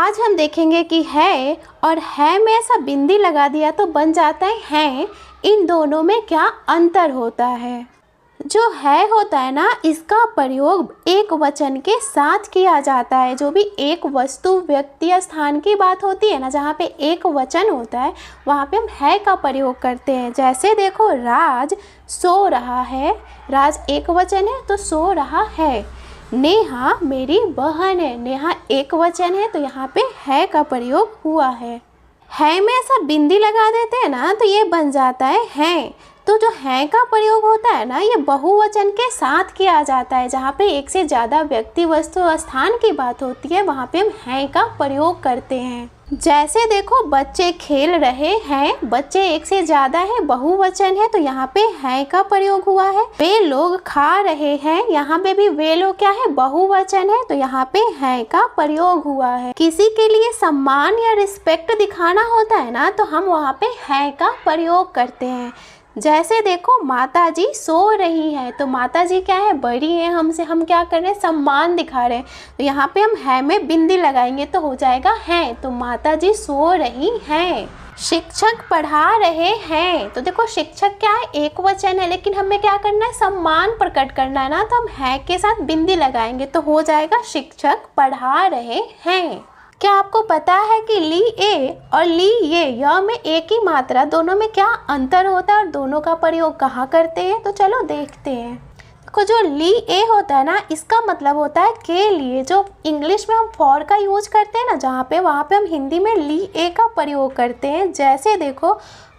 आज हम देखेंगे कि है और है में ऐसा बिंदी लगा दिया तो बन जाता है, इन दोनों में क्या अंतर होता है। जो है होता है ना, इसका प्रयोग एक वचन के साथ किया जाता है। जो भी एक वस्तु, व्यक्ति या स्थान की बात होती है ना, जहाँ पे एक वचन होता है वहाँ पे हम है का प्रयोग करते हैं। जैसे देखो, राज सो रहा है, राज एक वचन है तो सो रहा है। नेहा मेरी बहन है, नेहा एक वचन है तो यहाँ पे है का प्रयोग हुआ है। है में ऐसा बिंदी लगा देते हैं ना तो ये बन जाता है। तो जो है का प्रयोग होता है ना, ये बहुवचन के साथ किया जाता है। जहाँ पे एक से ज़्यादा व्यक्ति, वस्तु, स्थान की बात होती है वहाँ पे हम है का प्रयोग करते हैं। जैसे देखो, बच्चे खेल रहे हैं, बच्चे एक से ज़्यादा है, बहुवचन है तो यहाँ पे है का प्रयोग हुआ है। वे लोग खा रहे हैं, यहाँ पे भी वे लोग क्या है, बहुवचन है तो यहाँ पे है का प्रयोग हुआ है। किसी के लिए सम्मान या रिस्पेक्ट दिखाना होता है ना तो हम वहाँ पे है का प्रयोग करते हैं। जैसे देखो, माताजी सो रही है तो माताजी क्या है, बड़ी है हमसे, हम क्या कर रहे हैं, सम्मान दिखा रहे हैं तो यहाँ पे हम है में बिंदी लगाएंगे तो हो जाएगा है। तो माताजी सो रही हैं। शिक्षक पढ़ा रहे हैं तो देखो, शिक्षक क्या है, एक वचन है लेकिन हमें क्या करना है, सम्मान प्रकट करना है ना, तो हम है के साथ बिंदी लगाएंगे तो हो जाएगा शिक्षक पढ़ा रहे हैं। क्या आपको पता है कि ली ए और ली ये, यह में एक ही मात्रा, दोनों में क्या अंतर होता है और दोनों का प्रयोग कहाँ करते हैं, तो चलो देखते हैं। देखो, जो ली ए होता है ना, इसका मतलब होता है के लिए। जो इंग्लिश में हम फॉर का यूज करते हैं ना, जहाँ पे, वहाँ पे हम हिंदी में ली ए का प्रयोग करते हैं। जैसे देखो,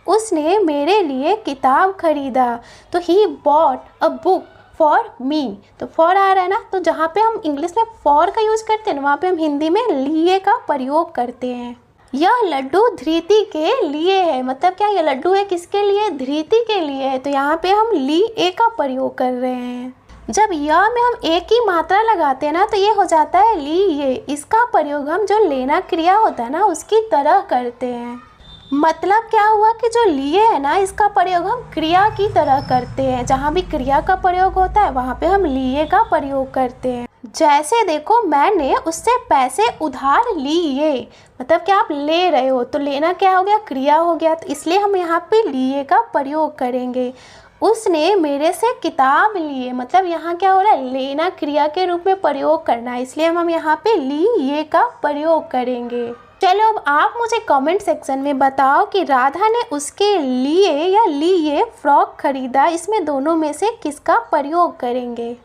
उसने मेरे लिए किताब खरीदा तो he bought a book for me. तो फॉर आ रहा है ना, तो जहाँ पे हम इंग्लिश में फॉर का यूज़ करते हैं ना, वहाँ पे हम हिंदी में लिए का प्रयोग करते हैं। यह लड्डू धृति के लिए है, मतलब क्या, ये लड्डू है किसके लिए, धृति के लिए है तो यहाँ पे हम ली ए का प्रयोग कर रहे हैं। जब यह में हम एक ही मात्रा लगाते हैं ना तो ये हो जाता है ली ये। इसका प्रयोग हम जो लेना क्रिया होता है ना उसकी तरह करते हैं। मतलब क्या हुआ कि जो लिए है ना, इसका प्रयोग हम क्रिया की तरह करते हैं। जहाँ भी क्रिया का प्रयोग होता है वहाँ पे हम लिए का प्रयोग करते हैं। जैसे देखो, मैंने उससे पैसे उधार लिए, मतलब क्या, आप ले रहे हो तो लेना क्या हो गया, क्रिया हो गया, तो इसलिए हम यहाँ पे लिए का प्रयोग करेंगे। उसने मेरे से किताब लिए, मतलब यहाँ क्या हो रहा है, लेना क्रिया के रूप में प्रयोग करना है, इसलिए हम यहाँ पे लिए का प्रयोग करेंगे। चलो, अब आप मुझे कमेंट सेक्शन में बताओ कि राधा ने उसके लिए या लिए फ्रॉक खरीदा, इसमें दोनों में से किसका प्रयोग करेंगे।